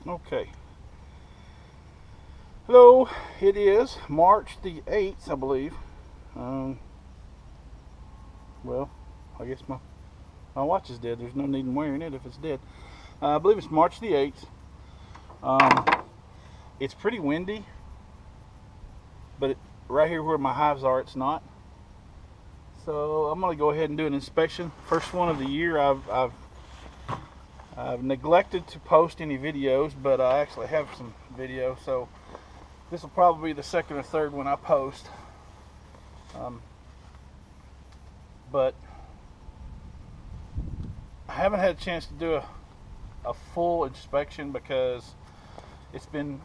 Okay. Hello, it is March the 8th, I believe. Well, I guess my watch is dead. There's no need in wearing it if it's dead. I believe it's March the 8th. It's pretty windy, but right here where my hives are, it's not. So I'm going to go ahead and do an inspection. First one of the year. I've neglected to post any videos, but I actually have some video, so this will probably be the second or third one I post. But I haven't had a chance to do a full inspection because it's been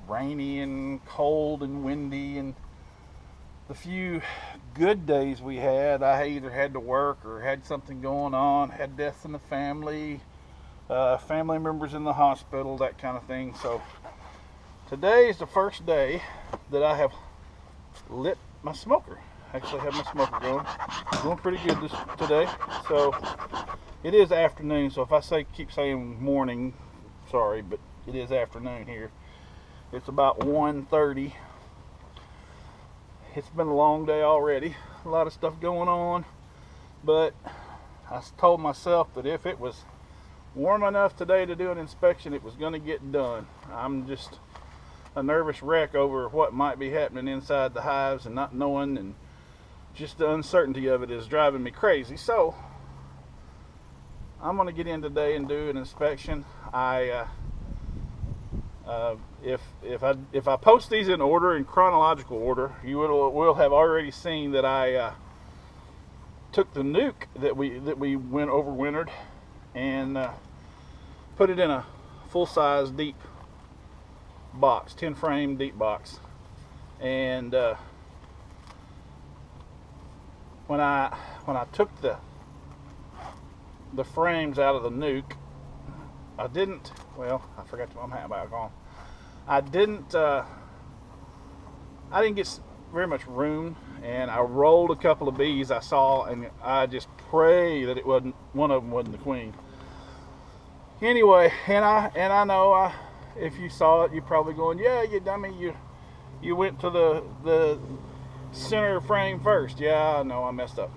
rainy and cold and windy, and the few good days we had, I either had to work or had something going on, had deaths in the family, family members in the hospital, that kind of thing. So today is the first day that I have lit my smoker. Actually have my smoker going pretty good today. So it is afternoon, so if I keep saying morning, sorry, but it is afternoon here. It's about 1:30. It's been a long day already, a lot of stuff going on, but I told myself that if it was warm enough today to do an inspection, it was going to get done. I'm just a nervous wreck over what might be happening inside the hives and not knowing, and just the uncertainty of it is driving me crazy. So I'm going to get in today and do an inspection. If I post these in order, in chronological order, you will have already seen that I took the nuke that we went overwintered and put it in a full-size deep box, 10 frame deep box. And when I took the frames out of the nuke, I didn't, well, I forgot to put my hat back on. I didn't get very much room, and I rolled a couple of bees I saw, and I just pray that it wasn't, one of them wasn't the queen. Anyway, and I know if you saw it, you're probably going, yeah, you dummy, you went to the center frame first. Yeah, I know, I messed up.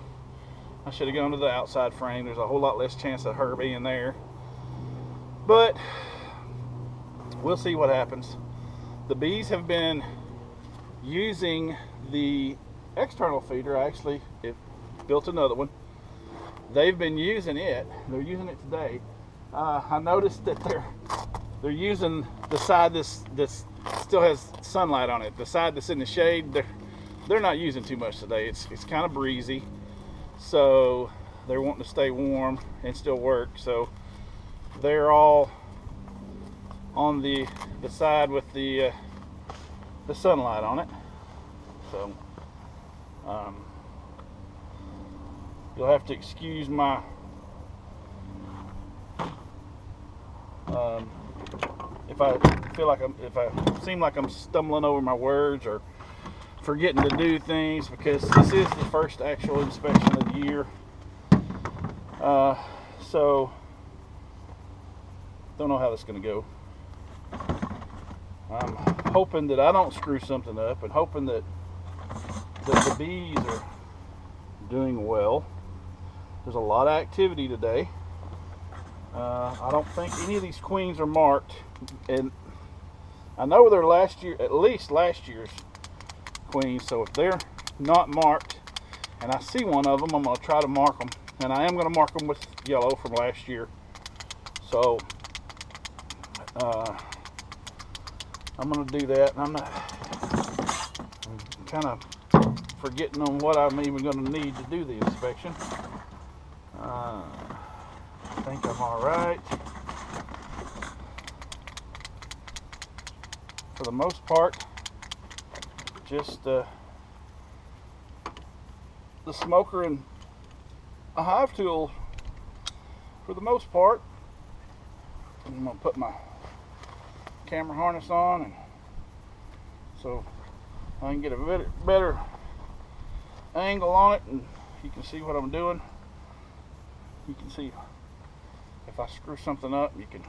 I should have gone to the outside frame. There's a whole lot less chance of her being there. But we'll see what happens. The bees have been using the external feeder. I actually built another one. They've been using it. They're using it today. I noticed that they're using the side this still has sunlight on it. The side that's in the shade, they're not using too much today. It's kind of breezy, so they're wanting to stay warm and still work. So they're all on the side with the sunlight on it. So you'll have to excuse my if I seem like I'm stumbling over my words or forgetting to do things, because this is the first actual inspection of the year. So don't know how this is going to go. I'm hoping that I don't screw something up, and hoping that the bees are doing well. There's a lot of activity today. I don't think any of these queens are marked, and I know they're at least last year's queens. So if they're not marked and I see one of them, I'm going to try to mark them, and I am going to mark them with yellow from last year. So I'm going to do that, and I'm kind of forgetting on what I'm even going to need to do the inspection. I think I'm all right. For the most part, just the smoker and a hive tool for the most part. I'm going to put my camera harness on, and so I can get a better angle on it, and you can see what I'm doing. You can see if I screw something up, you can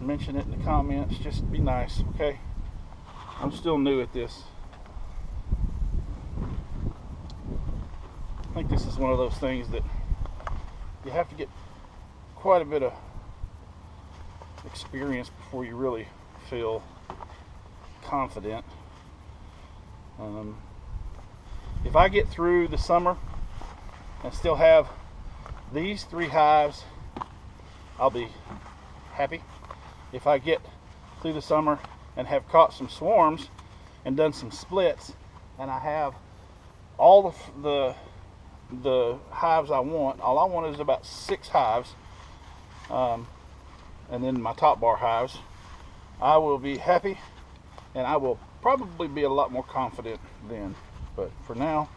mention it in the comments. Just be nice, okay? I'm still new at this. I think this is one of those things that you have to get quite a bit of experience before you really feel confident. If I get through the summer and still have these 3 hives, I'll be happy. If I get through the summer and have caught some swarms and done some splits, and I have all the hives I want, all I want is about 6 hives, and then my top bar hives, I will be happy, and I will probably be a lot more confident then. But for now,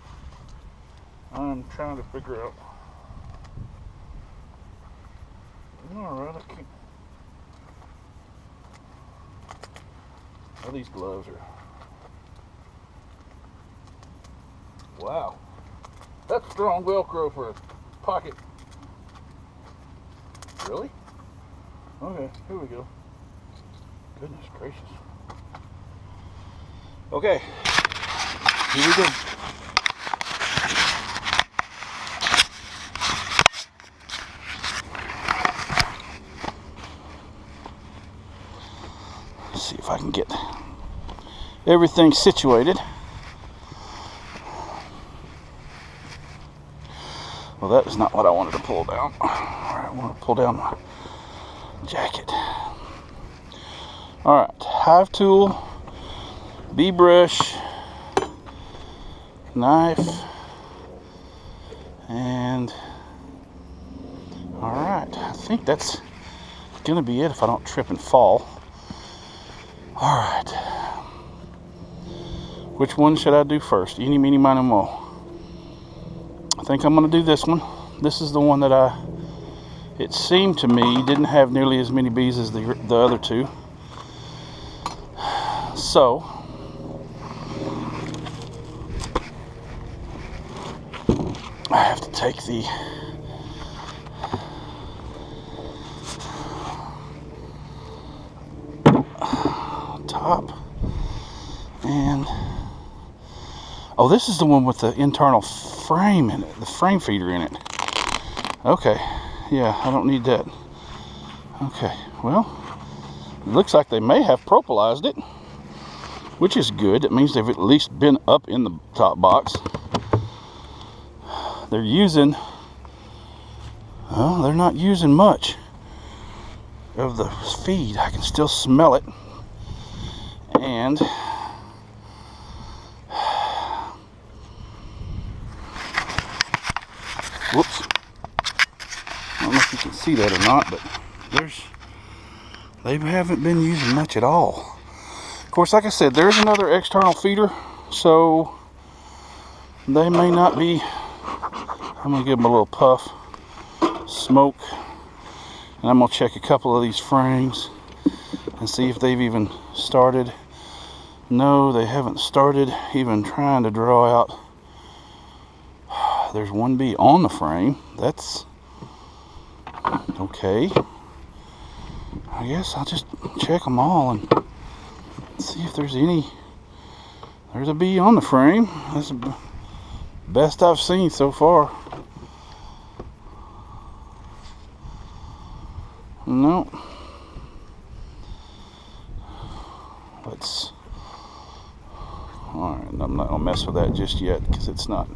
I'm trying to figure out. Alright, I can't. Oh, these gloves are. Wow. That's strong Velcro for a pocket. Really? Okay, here we go. Goodness gracious. Okay, here we go. Let's see if I can get everything situated. Well, that is not what I wanted to pull down. I want to pull down my jacket. Alright, hive tool, bee brush, knife, and alright, I think that's gonna be it if I don't trip and fall. Alright, which one should I do first? Eeny, meeny, miny, moe. I think I'm gonna do this one. This is the one that it seemed to me didn't have nearly as many bees as the other 2. So I have to take the top and oh, this is the one with the internal frame in it, the frame feeder in it. Okay, yeah, I don't need that. Okay, well, it looks like they may have propolized it, which is good. It means they've at least been up in the top box. They're using, well, they're not using much of the feed. I can still smell it. And whoops, I don't know if you can see that or not, but they haven't been using much at all. Of course, like I said, there's another external feeder, so they may not be. I'm gonna give them a little puff, smoke, and I'm gonna check a couple of these frames and see if they've even started. No, they haven't started even trying to draw out. There's one bee on the frame. That's okay. I guess I'll just check them all and see if there's any. There's a bee on the frame. That's the best I've seen so far. No. Alright, I'm not going to mess with that just yet because it's not.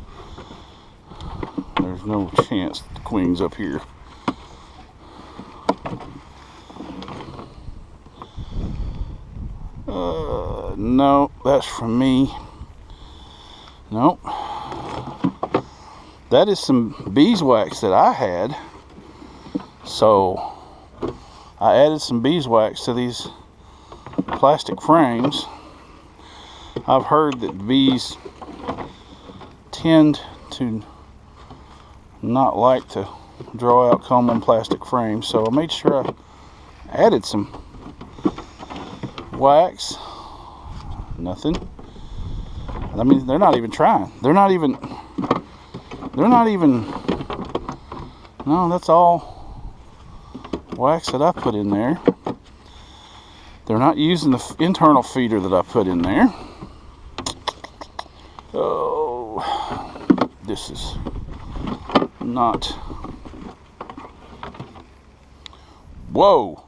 There's no chance the queen's up here. No, that's from me. Nope. That is some beeswax that I had. So I added some beeswax to these plastic frames. I've heard that bees tend to not like to draw out comb on plastic frames, so I made sure I added some wax. Nothing. I mean, they're not even trying. They're not even. No, that's all wax that I put in there. not using the internal feeder that I put in there. Oh, this is not. Whoa!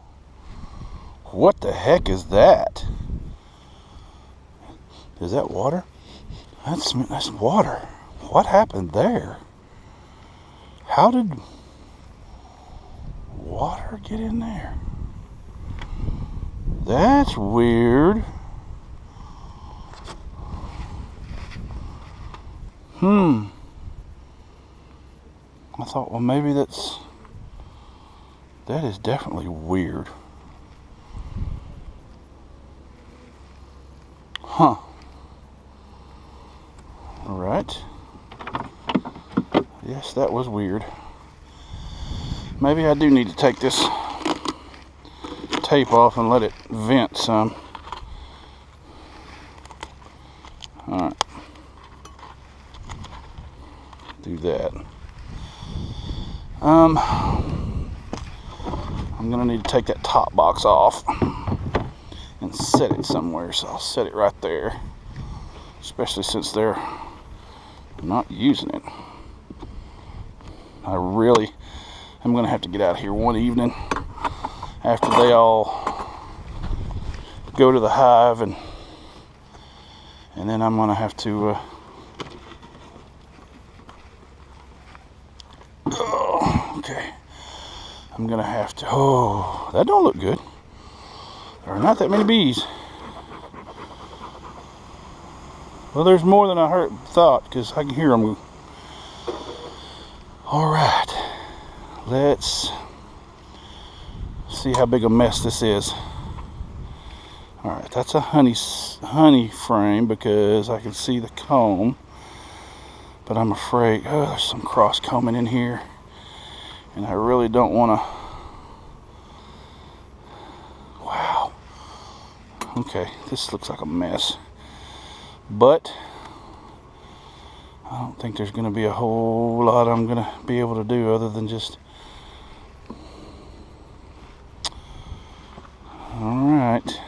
What the heck is that? Is that water? That's water. What happened there? How did water get in there? That's weird. I thought, well, maybe that is definitely weird. Huh. All right. Yes, that was weird. Maybe I do need to take this tape off and let it vent some. All right. Do that. I'm gonna need to take that top box off and set it somewhere, so I'll set it right there, especially since they're not using it. I really am gonna have to get out of here one evening after they all go to the hive, and then I'm gonna have to okay, I'm gonna have to, oh, that don't look good. There are not that many bees. Well, there's more than I thought, because I can hear them. All right, let's see how big a mess this is. All right, that's a honey frame, because I can see the comb, but I'm afraid, oh, there's some cross combing in here, and I really don't want to. Wow. Okay, this looks like a mess, but I don't think there's going to be a whole lot I'm going to be able to do other than just. Alright,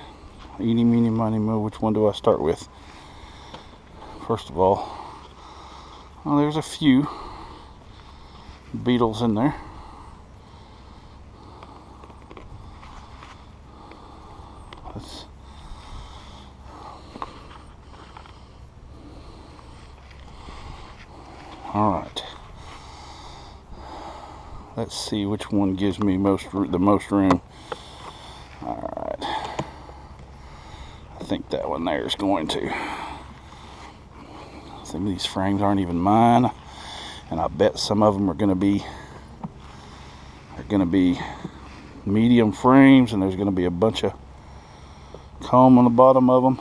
eeny, meeny, miny, mo, which one do I start with? First of all, well, there's a few beetles in there. Alright, let's see which one gives me the most room. Alright, I think that one there is going to. Some of these frames aren't even mine, and I bet some of them are going to be medium frames, and there's going to be a bunch of comb on the bottom of them.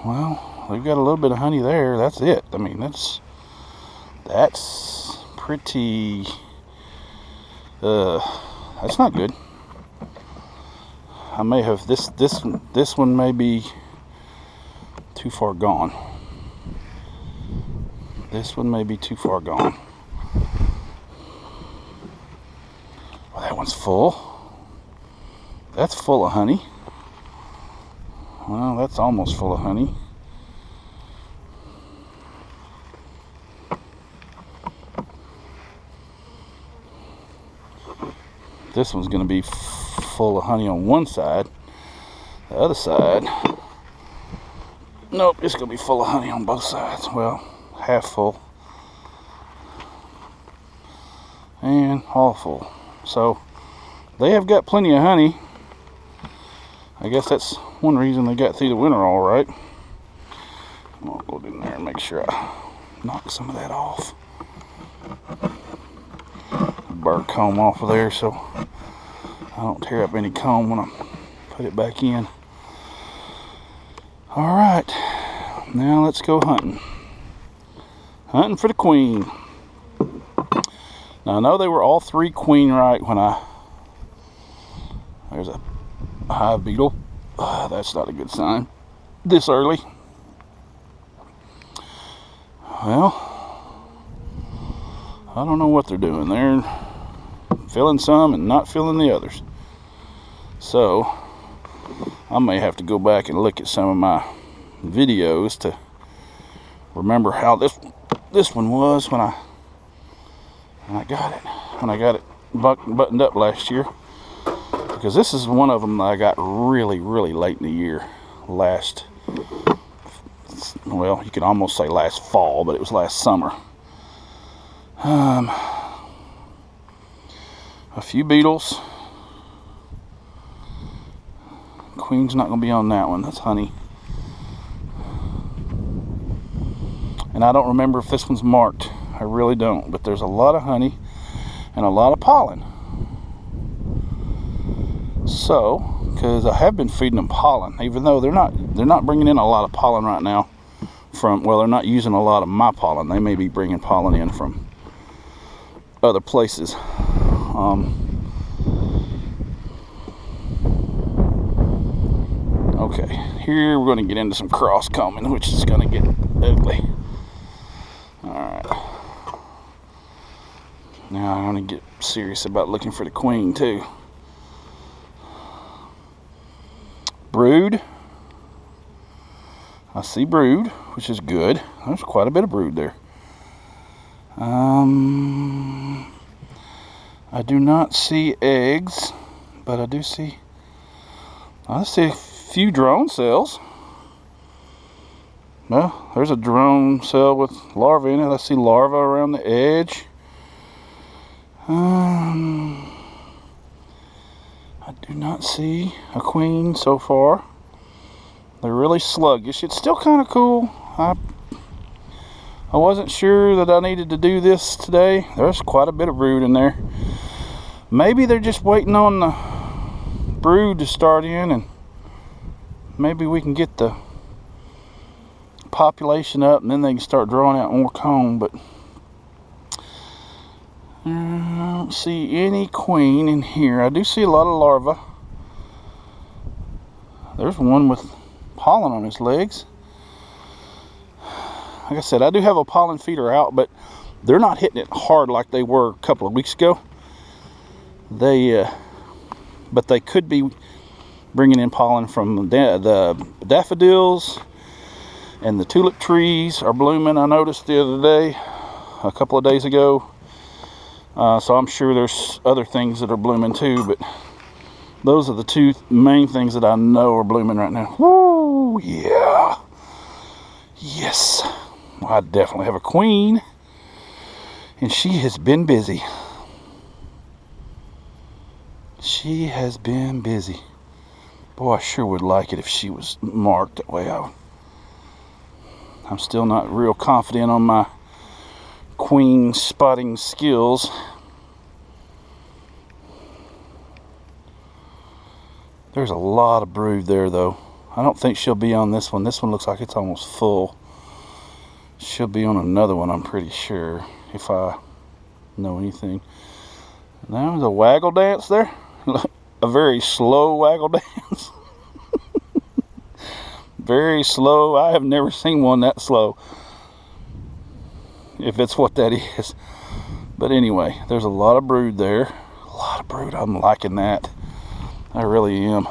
Well, they've got a little bit of honey there. That's it. I mean, that's pretty. That's not good. I may have this one may be too far gone. This one may be too far gone. Well, that one's full. That's full of honey. Well, that's almost full of honey. This one's going to be full of honey on one side. The other side, nope, it's going to be full of honey on both sides. Well, half full and all full. So they have got plenty of honey. I guess that's one reason they got through the winter all right. I'll go in there and make sure I knock some of that off. Burnt comb off of there so I don't tear up any comb when I put it back in. Alright, now let's go hunting. Hunting for the queen. Now I know they were all three queen right when there's a hive beetle. That's not a good sign this early. Well, I don't know what they're doing. They're filling some and not filling the others. So I may have to go back and look at some of my videos to remember how this one was when I got it buttoned up last year, because this is one of them that I got really late in the year. Well, you could almost say last fall, but it was last summer. A few beetles. Queen's not going to be on that one. That's honey. And I don't remember if this one's marked. I really don't. But there's a lot of honey and a lot of pollen. So, because I have been feeding them pollen, even though they're not bringing in a lot of pollen right now from, well, they're not using a lot of my pollen. They may be bringing pollen in from other places. Okay, here we're going to get into some cross combing, which is going to get ugly. Alright. Now I'm going to get serious about looking for the queen too. Brood. I see brood, which is good. There's quite a bit of brood there. I do not see eggs, but I see a few drone cells. Well, there's a drone cell with larvae in it. I see larvae around the edge. I do not see a queen so far. They're really sluggish. It's still kind of cool. I wasn't sure that I needed to do this today. There's quite a bit of brood in there. Maybe they're just waiting on the brood to start in, and maybe we can get the population up, and then they can start drawing out more comb. But I don't see any queen in here. I do see a lot of larvae. There's one with pollen on his legs. Like I said, I do have a pollen feeder out, but they're not hitting it hard like they were a couple of weeks ago. But they could be bringing in pollen from the daffodils, and the tulip trees are blooming. I noticed the other day, a couple of days ago. So I'm sure there's other things that are blooming too, but those are the two main things that I know are blooming right now. Woo, yeah. Yes. Well, I definitely have a queen, and she has been busy. She has been busy. Boy, I sure would like it if she was marked that way. I'm still not real confident on my queen spotting skills. There's a lot of brood there though. I don't think she'll be on this one. This one looks like it's almost full. She'll be on another one, I'm pretty sure, if I know anything. Now there's a waggle dance there. A very slow waggle dance. Very slow. I have never seen one that slow, if it's what that is. But anyway, there's a lot of brood there. A lot of brood. I'm liking that. I really am.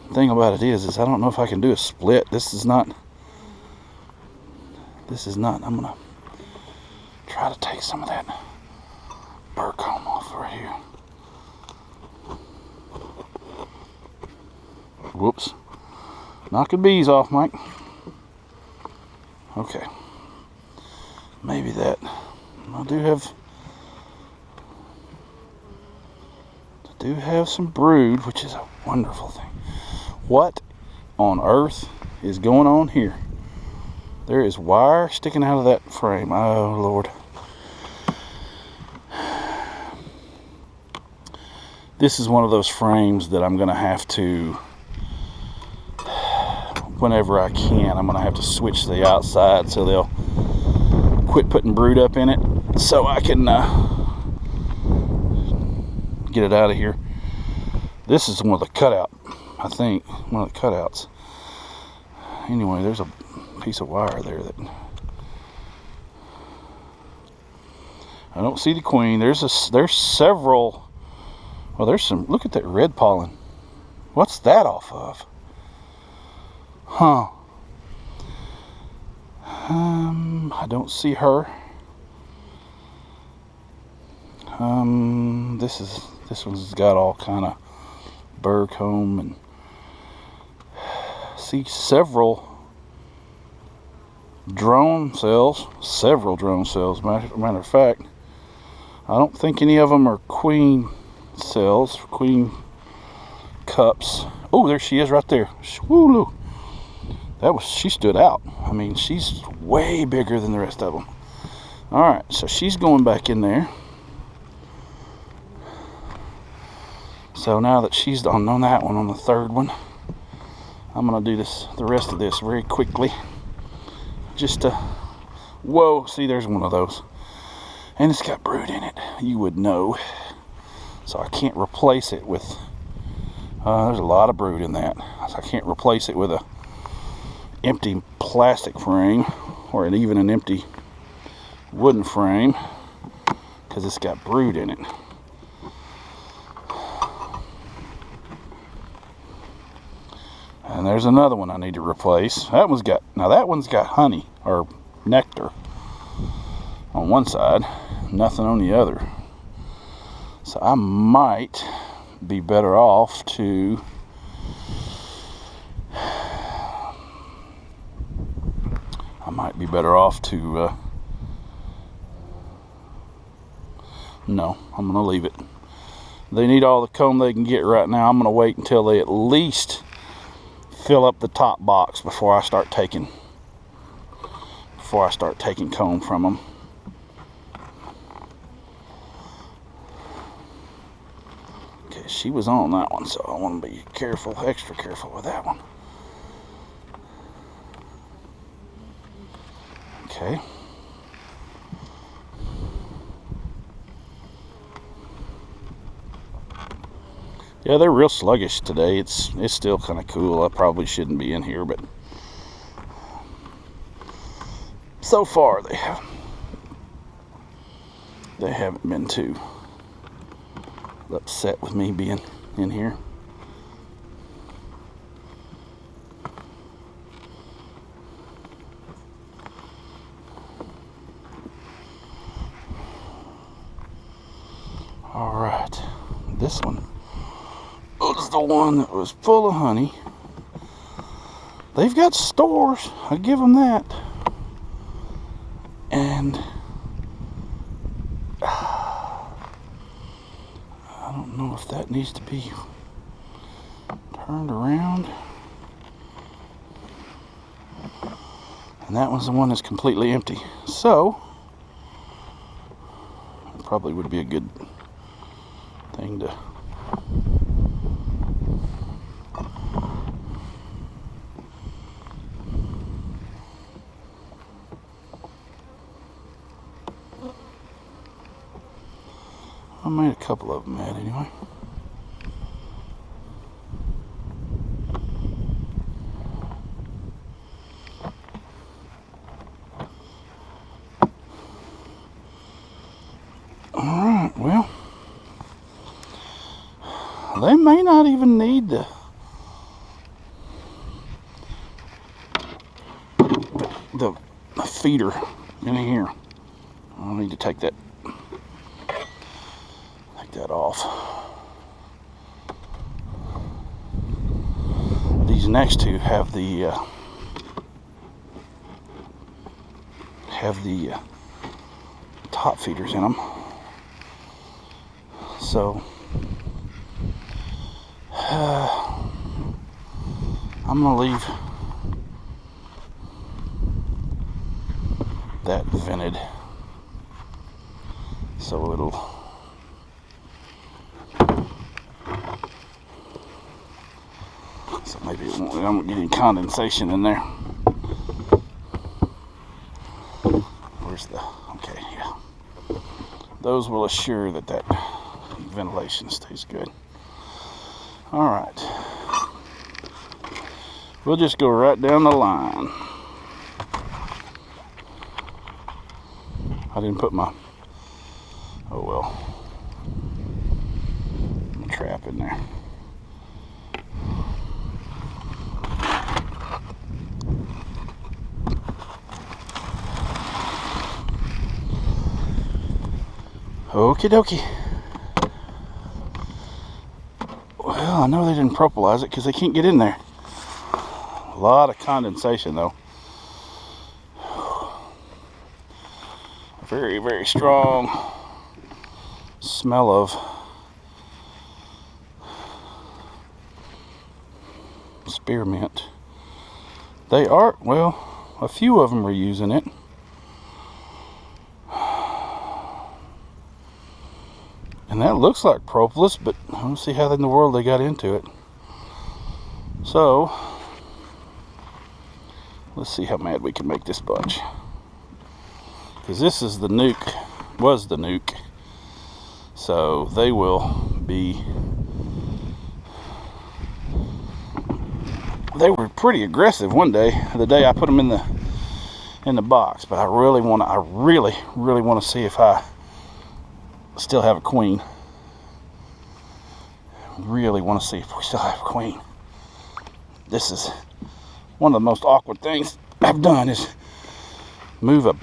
The thing about it is I don't know if I can do a split. This is not. I'm gonna try to take some of that burr comb off right here. Whoops. Knocking bees off, Mike. Okay. Maybe that. I do have some brood, which is a wonderful thing. What on earth is going on here? There is wire sticking out of that frame. Oh, Lord. This is one of those frames that I'm going to have to, whenever I can, I'm going to have to switch to the outside so they'll quit putting brood up in it, so I can get it out of here. This is one of the cutout, I think, one of the cutouts. Anyway, there's a piece of wire there that I don't see the queen. There's several. Well, there's some. Look at that red pollen. What's that off of? Huh. I don't see her. This one's got all kind of burr comb, and see several drone cells. Matter of fact, I don't think any of them are queen cells, queen cups. Oh, there she is right there. Woo, she stood out. I mean, she's way bigger than the rest of them. All right, so she's going back in there. So now that she's on that one, on the third one, I'm gonna do the rest of this very quickly. Just to, whoa, see, there's one of those. And it's got brood in it, you would know. So I can't replace it with, there's a lot of brood in that. So I can't replace it with a empty plastic frame, or even an empty wooden frame, because it's got brood in it. And there's another one I need to replace. That one's got honey, or nectar, on one side, nothing on the other. So I might be better off to no, I'm gonna leave it. They need all the comb they can get right now. I'm gonna wait until they at least fill up the top box before I start taking comb from them. Okay, she was on that one, so I want to be careful, extra careful with that one. Okay. Yeah, they're real sluggish today. It's still kind of cool. I probably shouldn't be in here, but so far they haven't been too upset with me being in here. All right, this one was the one that was full of honey. They've got stores, I give them that. And I don't know if that needs to be turned around. And that one's the one that's completely empty. So it probably would be a good thing to I made a couple of them mad anyway. Alright, well, they may not even need the feeder in here. I'll need to take that off. These next two have the top feeders in them, so I'm gonna leave that vented so it'll maybe it won't get any condensation in there. Okay, yeah. Those will assure that ventilation stays good. Alright. We'll just go right down the line. I didn't put my, oh well, trap in there. Okie dokie. Well, I know they didn't propolize it because they can't get in there. A lot of condensation though. Very, very strong smell of spearmint. They are, well, a few of them are using it. And that looks like propolis, but I don't see how in the world they got into it. So, let's see how mad we can make this bunch. Because this is the nuke, was the nuke. So they will be, they were pretty aggressive one day, the day I put them in the box. But I really want to see if I still have a queen. Really want to see if we still have a queen. This is one of the most awkward things I've done, is move a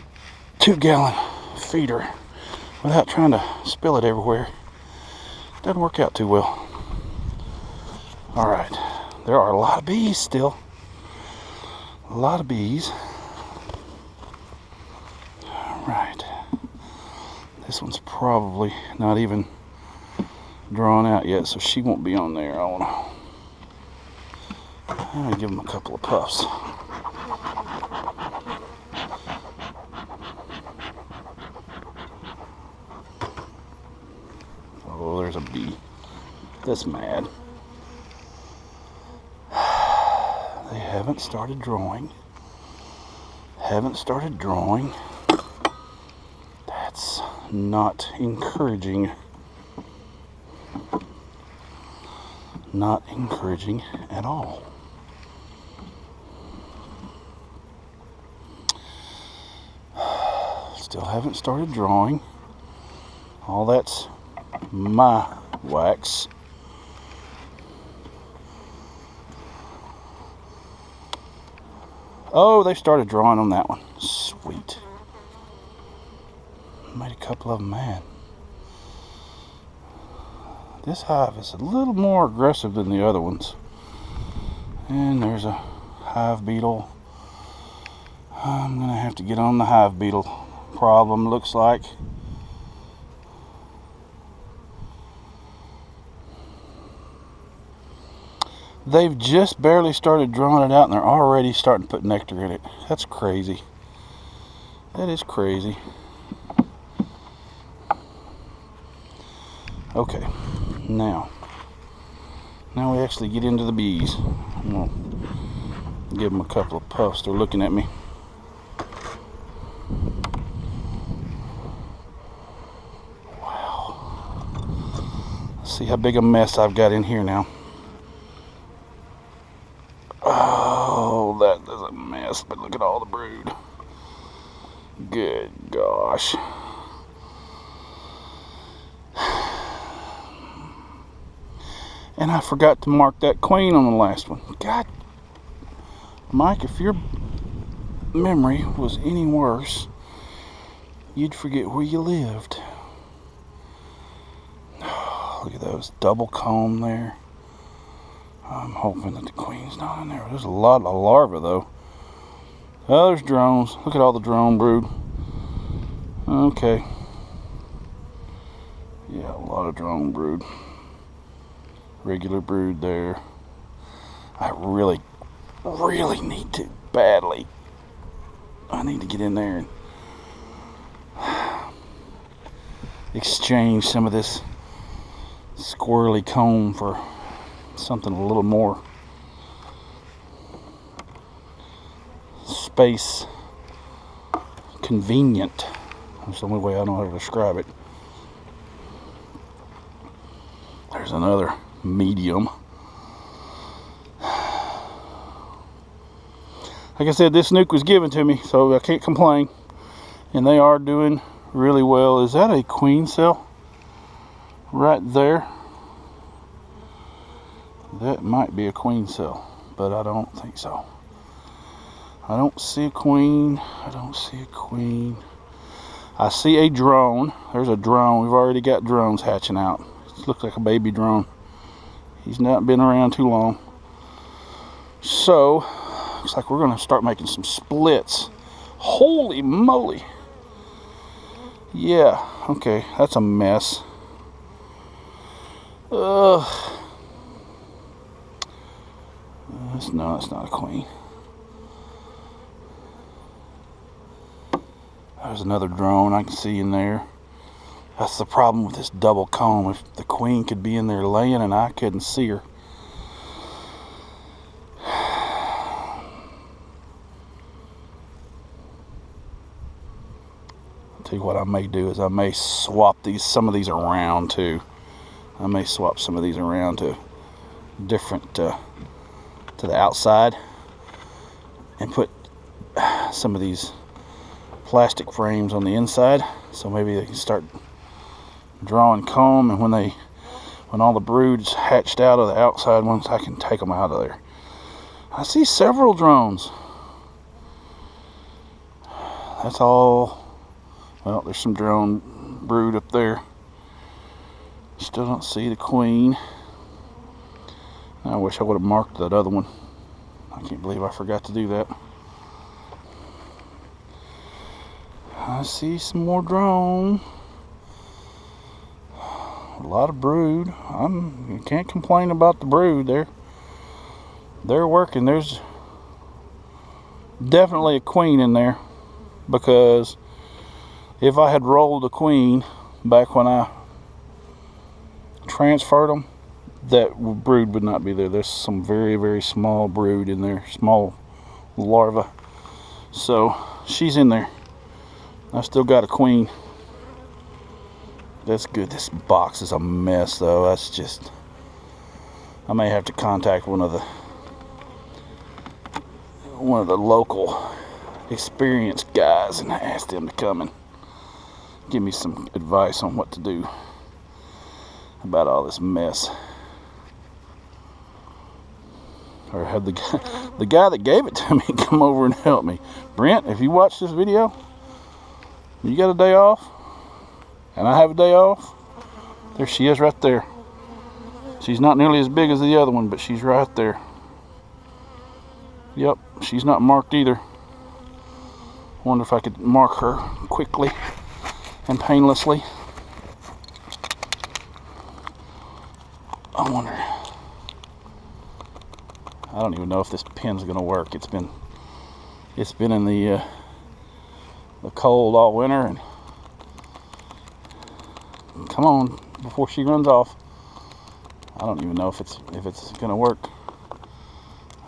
2-gallon feeder without trying to spill it everywhere. Doesn't work out too well. All right, there are a lot of bees still. A lot of bees. All right, this one's probably not even drawn out yet, so she won't be on there. I'm gonna give them a couple of puffs. Oh, there's a bee that's mad. They haven't started drawing. That's not encouraging. Not encouraging at all. Still haven't started drawing. All that's my wax. Oh, they started drawing on that one. Sweet. Made a couple of them mad. This hive is a little more aggressive than the other ones. And there's a hive beetle. I'm gonna have to get on the hive beetle problem, looks like. They've just barely started drawing it out and they're already starting to put nectar in it. That's crazy. That is crazy. Okay, now we actually get into the bees. I'm gonna give them a couple of puffs. They're looking at me. Wow. Let's see how big a mess I've got in here now. Oh, that is a mess, but look at all the brood. Good gosh. And I forgot to mark that queen on the last one. God, Mike, if your memory was any worse, you'd forget where you lived. Look at those double comb there. I'm hoping that the queen's not in there. There's a lot of larvae though. Oh, there's drones. Look at all the drone brood. Okay. Yeah, a lot of drone brood. Regular brood there. I really need to, badly. I need to get in there and exchange some of this squirrely comb for something a little more space convenient. That's the only way I know how to describe it. There's another medium. Like I said, this nuke was given to me, so I can't complain. And they are doing really well. Is that a queen cell? Right there. That might be a queen cell, but I don't think so. I don't see a queen. I don't see a queen. I see a drone. There's a drone. We've already got drones hatching out. It looks like a baby drone. He's not been around too long. So, looks like we're going to start making some splits. Holy moly. Yeah, okay, that's a mess. No, it's not a queen. There's another drone I can see in there. That's the problem with this double comb. If the queen could be in there laying and I couldn't see her. I'll tell you what I may do is I may swap some of these around too. I may swap some of these around to different to the outside and put some of these plastic frames on the inside, so maybe they can start drawing comb, and when all the brood's hatched out of the outside ones, I can take them out of there. I see several drones. That's all. Well, there's some drone brood up there. Still don't see the queen. I wish I would have marked that other one. I can't believe I forgot to do that. I see some more drone. A lot of brood. You can't complain about the brood. They're working. There's definitely a queen in there, because if I had rolled a queen back when I transferred them, that brood would not be there. There's some very, very small brood in there, small larvae. So she's in there. I still got a queen. That's good. This box is a mess though. That's just, I may have to contact one of the local experienced guys and ask them to come and give me some advice on what to do about all this mess. Or have the guy that gave it to me come over and help me. Brent, if you watch this video, you got a day off, and I have a day off. There she is right there. She's not nearly as big as the other one, but she's right there. Yep, she's not marked either. Wonder if I could mark her quickly and painlessly. I wonder. I don't even know if this pin's gonna work. It's been in the cold all winter, and come on before she runs off. I don't even know if it's gonna work.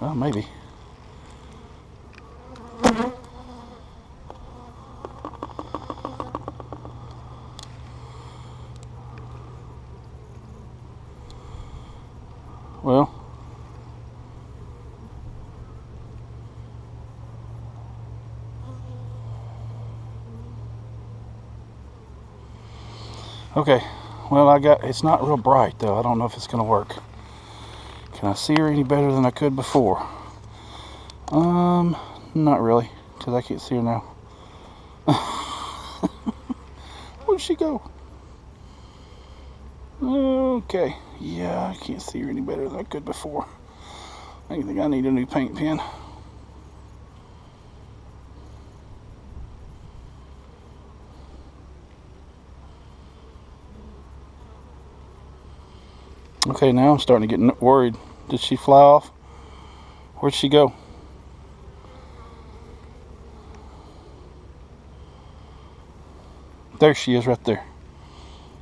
Well, maybe. Well, okay, well, it's not real bright though. I don't know if it's gonna work. Can I see her any better than I could before? Not really, because I can't see her now. Where'd she go? Okay, yeah, I can't see her any better than I could before. I think I need a new paint pen. Okay, now I'm starting to get worried. Did she fly off? Where'd she go? There she is right there.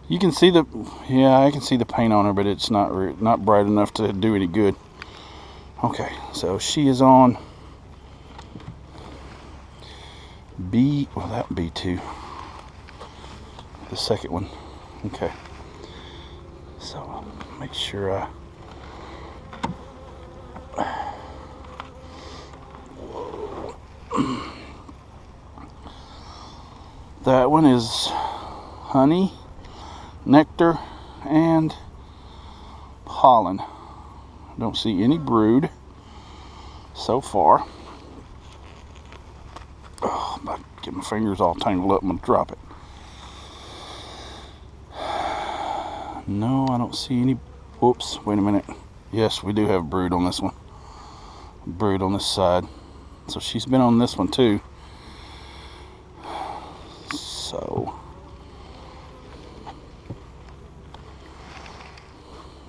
You can see yeah, I can see the paint on her, but it's not bright enough to do any good. Okay, so she is on B, well, that would be 2. The second one. Okay. So I'll make sure that one is honey, nectar, and pollen. Don't see any brood so far. Oh, I'm about to get my fingers all tangled up. I'm gonna drop it. No, I don't see any. Whoops, wait a minute. Yes, we do have brood on this one. Brood on this side. So she's been on this one too. So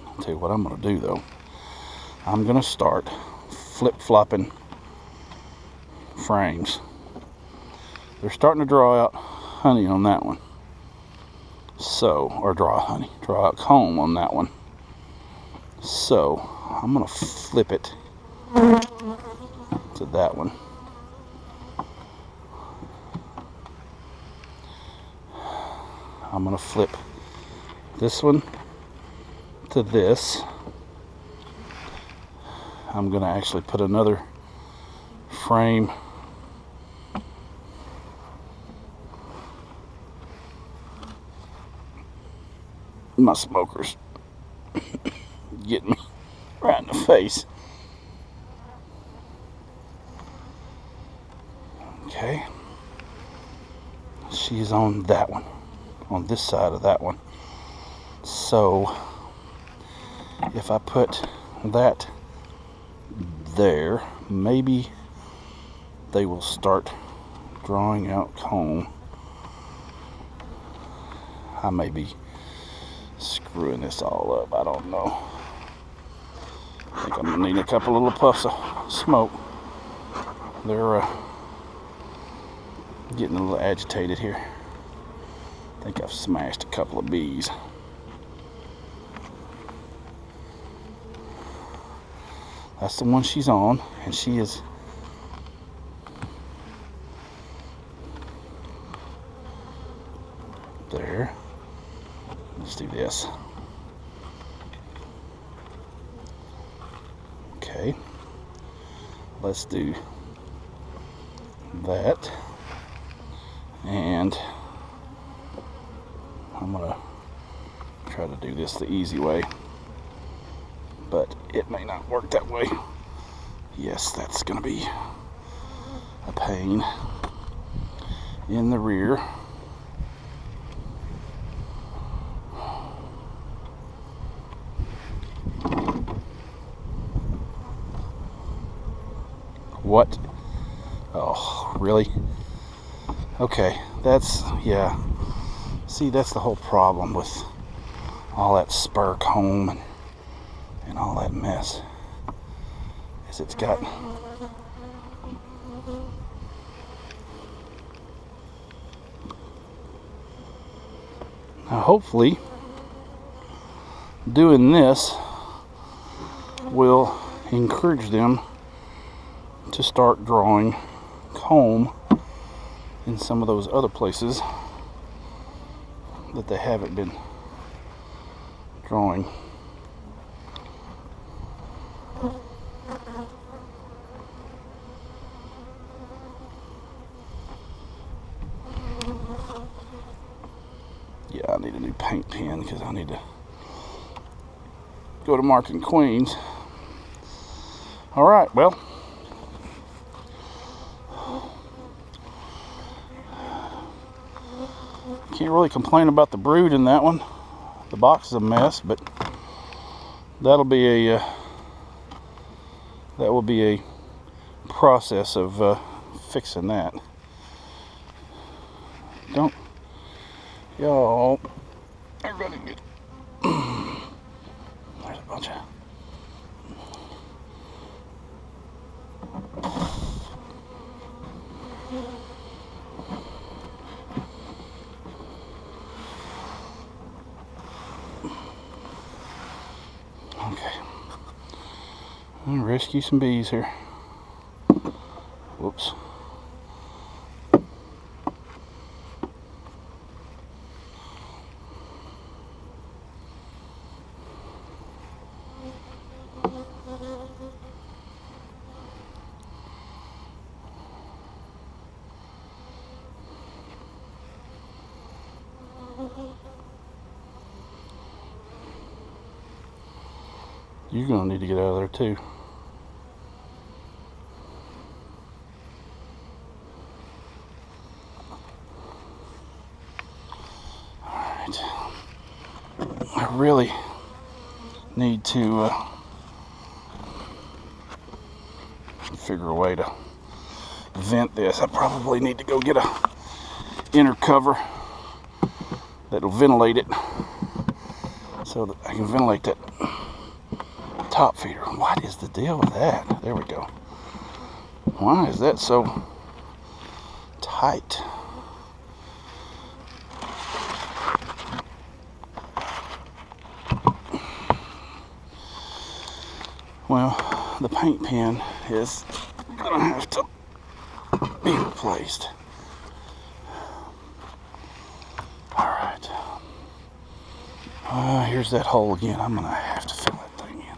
I'll tell you what I'm going to do though. I'm going to start flip-flopping frames. They're starting to draw out honey on that one. So, or draw out comb on that one. So I'm going to flip it to that one. I'm going to flip this one to this. I'm going to actually put another frame my smoker's getting me right in the face. Okay, she's on that one, on this side of that one. So if I put that there, maybe they will start drawing out comb. I may be screwing this all up, I don't know. I think I'm gonna need a couple little puffs of smoke. They're getting a little agitated here. I think I've smashed a couple of bees. That's the one she's on, and she is there. Let's do this. Okay, let's do that, and I'm gonna try to do this the easy way, but it may not work that way. Yes, that's gonna be a pain in the rear. What? Oh, really? Okay, that's, yeah. See, that's the whole problem with all that spur comb and all that mess. Is it's got now hopefully doing this will encourage them to start drawing comb in some of those other places that they haven't been drawing. Yeah, I need a new paint pen because I need to go to marking queens. All right, well, can't really complain about the brood in that one. The box is a mess, but that'll be a that will be a process of fixing that. Don't y'all, everybody get there's a bunch of I'm gonna rescue some bees here. Whoops. You're gonna need to get out of there too. I really need to figure a way to vent this. I probably need to go get a inner cover that'll ventilate it so that I can ventilate that top feeder. What is the deal with that? There we go. Why is that so tight? Well, the paint pen is gonna have to be replaced. Alright. Here's that hole again. I'm gonna have to fill that thing in.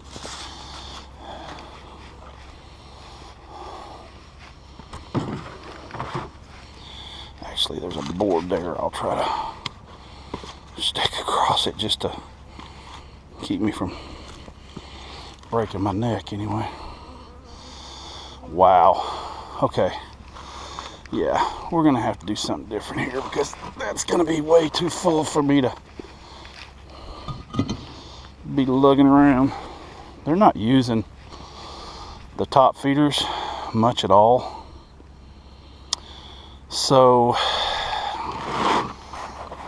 Actually, there's a board there. I'll try to stick across it just to keep me from breaking my neck anyway. Wow. Okay. Yeah, we're gonna have to do something different here because that's gonna be way too full for me to be lugging around. They're not using the top feeders much at all. So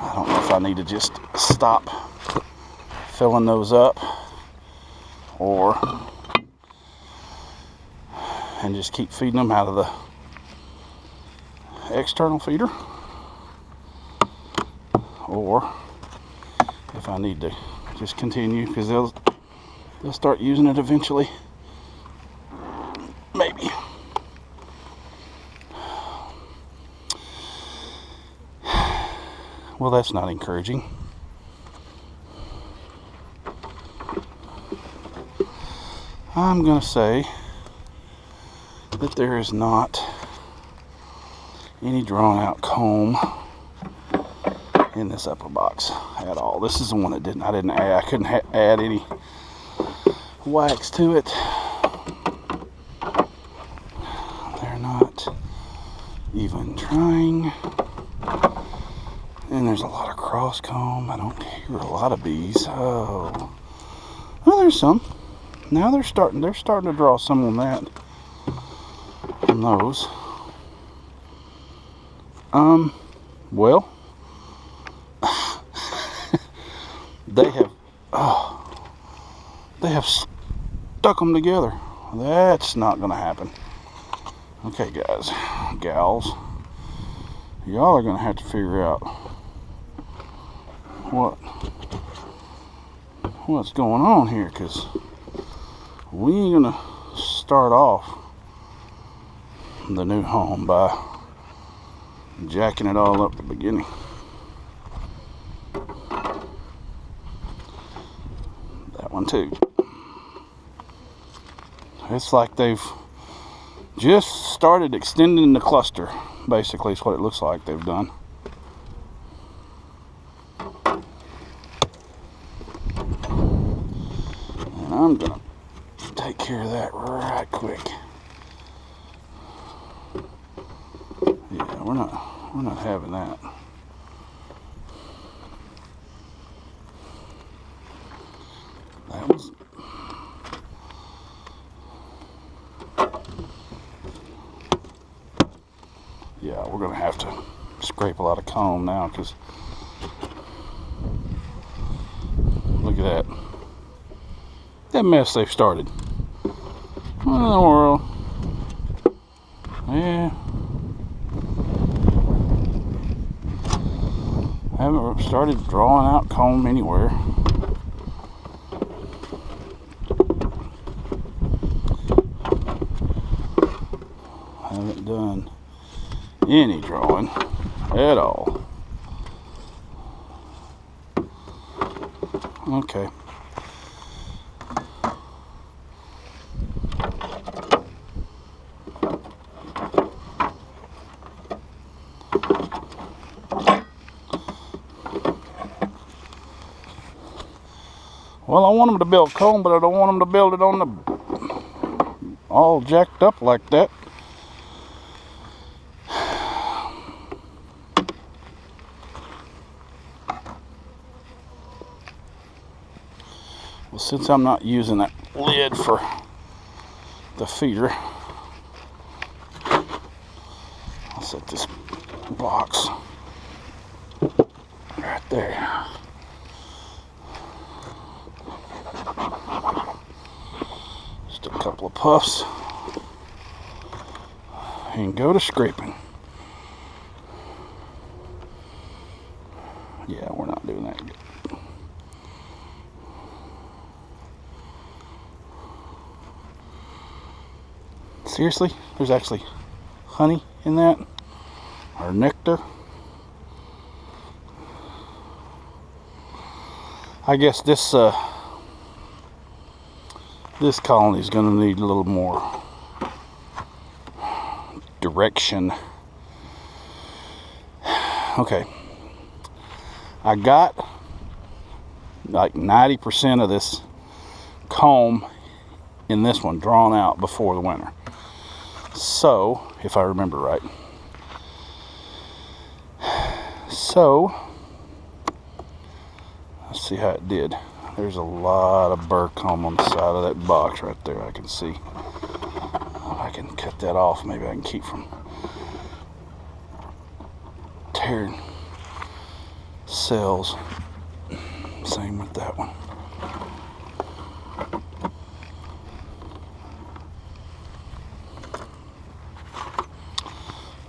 I don't know if I need to just stop filling those up and just keep feeding them out of the external feeder, or if I need to just continue, because they'll start using it eventually, maybe. Well, that's not encouraging. I'm gonna say that there is not any drawn out comb in this upper box at all. This is the one that I couldn't add any wax to it. They're not even trying. And there's a lot of cross comb. I don't hear a lot of bees. Oh, well, there's some. Now they're starting to draw some on that. On those. Well, they have stuck them together. That's not gonna happen. Okay, guys, gals, y'all are gonna have to figure out what's going on here, because we ain't gonna start off the new home by jacking it all up at the beginning. That one too. It's like they've just started extending the cluster, basically is what it looks like they've done. And I'm gonna take care of that right quick. Yeah, we're not having that. That was yeah, we're gonna have to scrape a lot of comb now, because look at that mess they've started. What in the world? Yeah. Haven't started drawing out comb anywhere. Haven't done any drawing at all. Okay. Well, I want them to build comb, but I don't want them to build it on the all jacked up like that. since I'm not using that lid for the feeder, I'll set this box right there. Just a couple of puffs and go to scraping. Yeah, we're not doing that good. Seriously? There's actually honey in that? Or nectar? I guess this this colony is going to need a little more direction. Okay. I got like 90% of this comb in this one drawn out before the winter. So, if I remember right. So, let's see how it did. There's a lot of burr comb on the side of that box right there, I can see. I can cut that off. Maybe I can keep from tearing cells. Same with that one.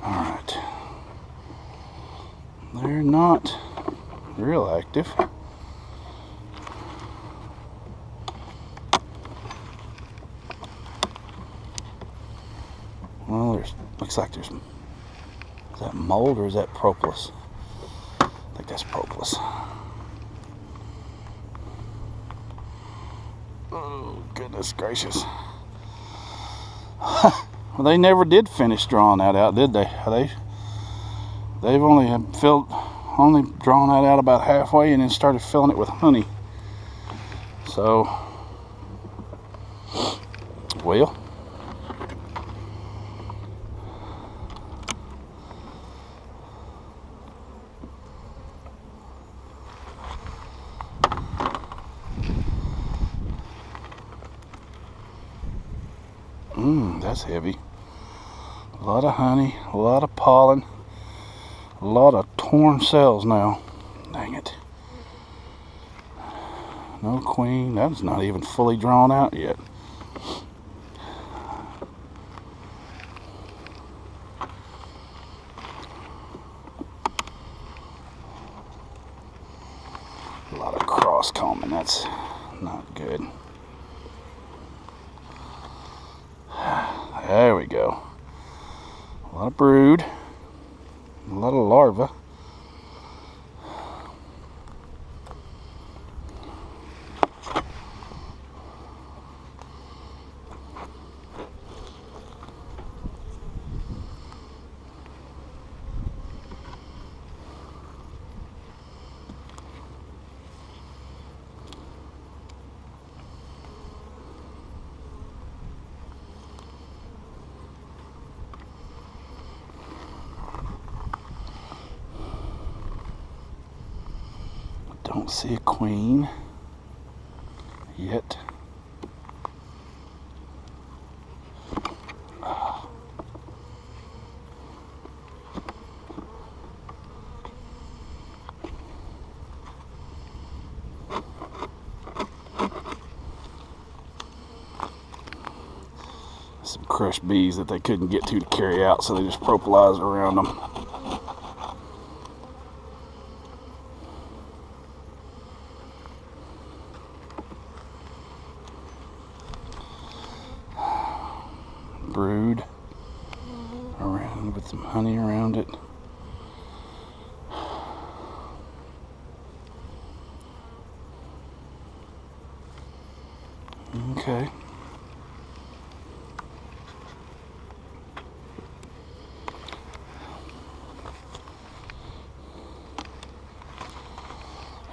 Alright. They're not real active. Well, looks like there's, is that mold or is that propolis? I think that's propolis. Oh, goodness gracious. Well, they never did finish drawing that out, did they? They've only drawn that out about halfway and then started filling it with honey. So, well, that's heavy. A lot of honey, a lot of pollen, a lot of torn cells now. Dang it. No queen. That's not even fully drawn out yet. A lot of cross combing. That's not good. There we go. A lot of brood, a lot of larvae. Don't see a queen yet. Some crushed bees that they couldn't get to carry out, so they just propolized around them. Brood around with some honey around it. Okay.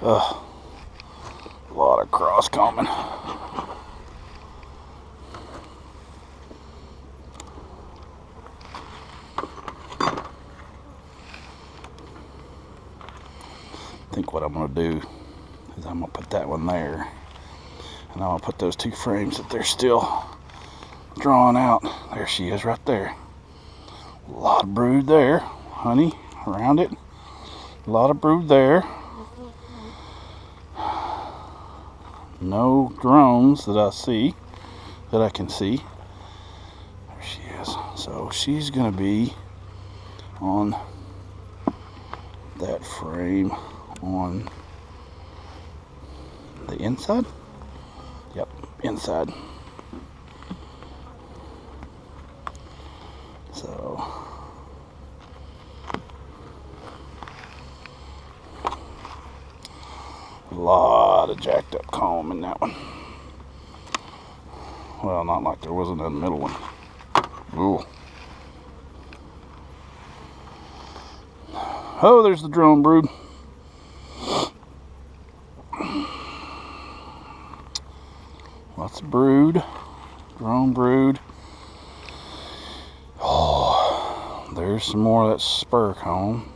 A lot of cross combing. I think what I'm going to do is I'm going to put that one there. And I'm gonna put those 2 frames that they're still drawing out. There she is right there. A lot of brood there, honey, around it. A lot of brood there. No drones that I see, that I can see. There she is. So she's gonna be on that frame on the inside. Yep, inside. So a lot of jacked up comb in that one. Well, not like there wasn't in the middle one. Ooh. Oh, there's the drone brood. Lots of brood. Drone brood. Oh, there's some more of that spur comb.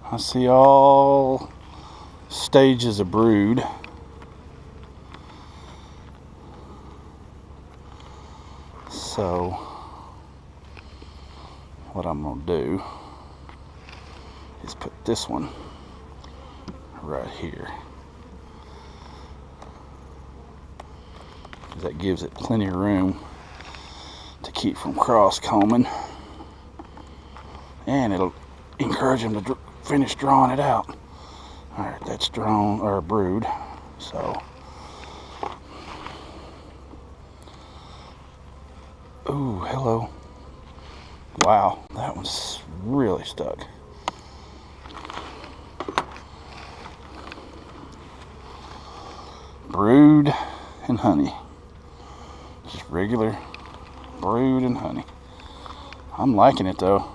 I see all stages of brood. So what I'm gonna do is put this one right here, because that gives it plenty of room to keep from cross combing, and it'll encourage them to finish drawing it out. All right, that's drone or brood. So, ooh, hello. Wow, that one's really stuck. Brood and honey. Just regular brood and honey. I'm liking it though.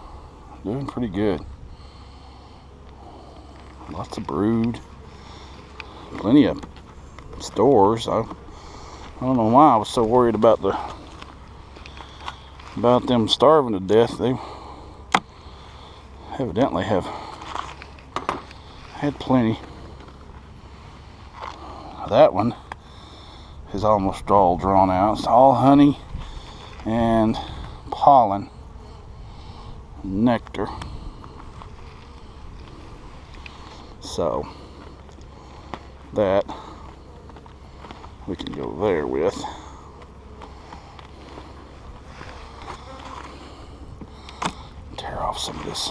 Doing pretty good. Lots of brood. Plenty of stores. I don't know why I was so worried about them starving to death. They evidently have had plenty. That one is almost all drawn out. It's all honey and pollen, nectar. So that we can go there with. Tear off some of this.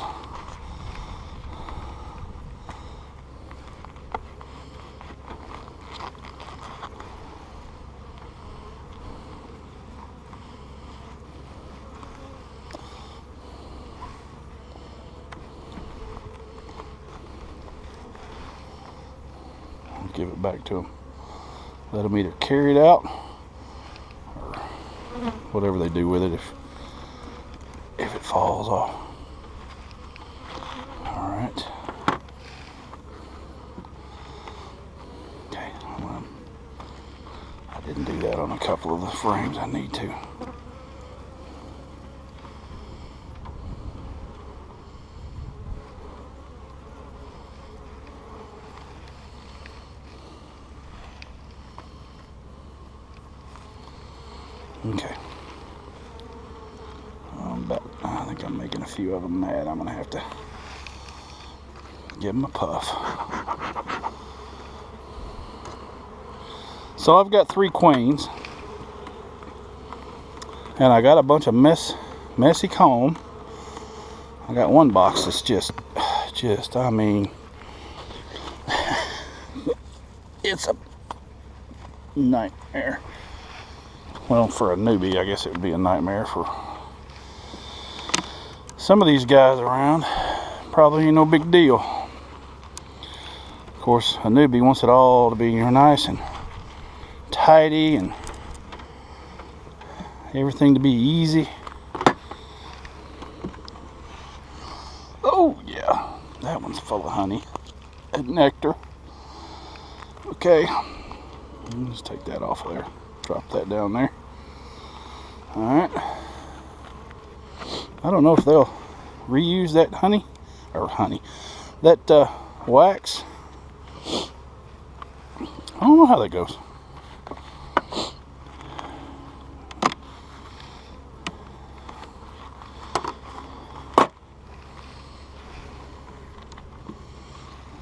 Give it back to them. Let them either carry it out or whatever they do with it if it falls off. All right. Okay. I didn't do that on a couple of the frames. I need to. Okay. I think I'm making a few of them mad. I'm gonna have to give them a puff. So I've got 3 queens, and I got a bunch of messy comb. I got one box that's just I mean, it's a nightmare. Well, for a newbie, I guess it would be a nightmare. For some of these guys around, probably ain't no big deal. Of course, a newbie wants it all to be nice and tidy and everything to be easy. Oh yeah, that one's full of honey and nectar. Okay, let's take that off of there. Drop that down there. Alright. I don't know if they'll reuse that that wax. I don't know how that goes.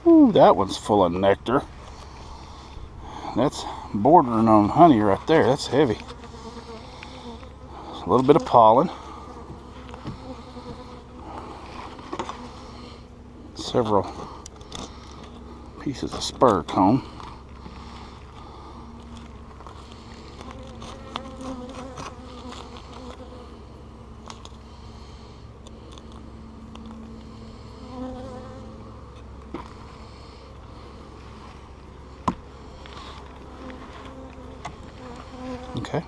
Ooh, that one's full of nectar. That's bordering on honey right there. That's heavy. A little bit of pollen. Several pieces of spur comb. Okay.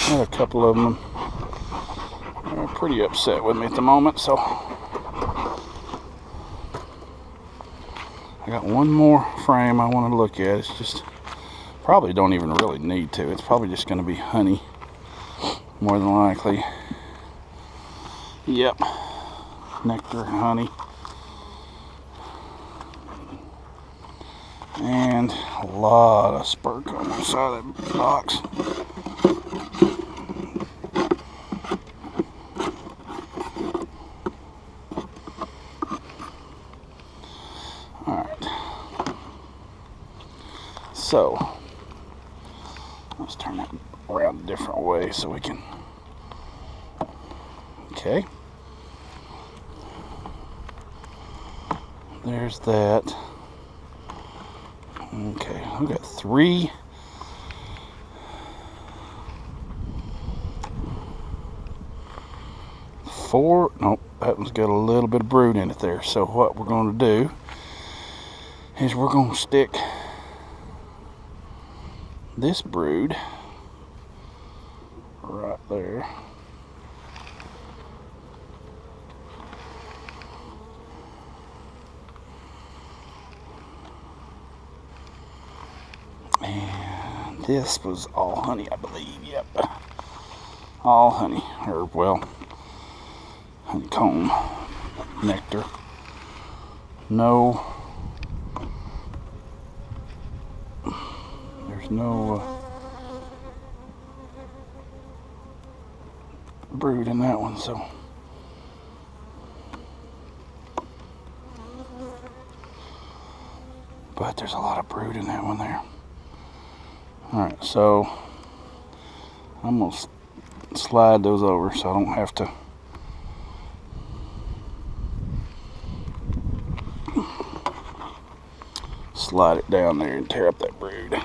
Got a couple of them are pretty upset with me at the moment, so I got one more frame I want to look at. It's just probably don't even really need to. It's probably just going to be honey, more than likely. Yep, nectar and honey. And a lot of spur comb on the side of that box. Alright. So, let's turn that around a different way so we can. Okay. There's that. Okay, we got 3. 4. Nope, that one's got a little bit of brood in it there. So what we're going to do is we're going to stick this brood right there. And this was all honey, I believe. Yep. All honey. Or, well, honeycomb nectar. No. There's no brood in that one, so. But there's a lot of brood in that one there. Alright, so I'm going to slide those over so I don't have to slide it down there and tear up that brood.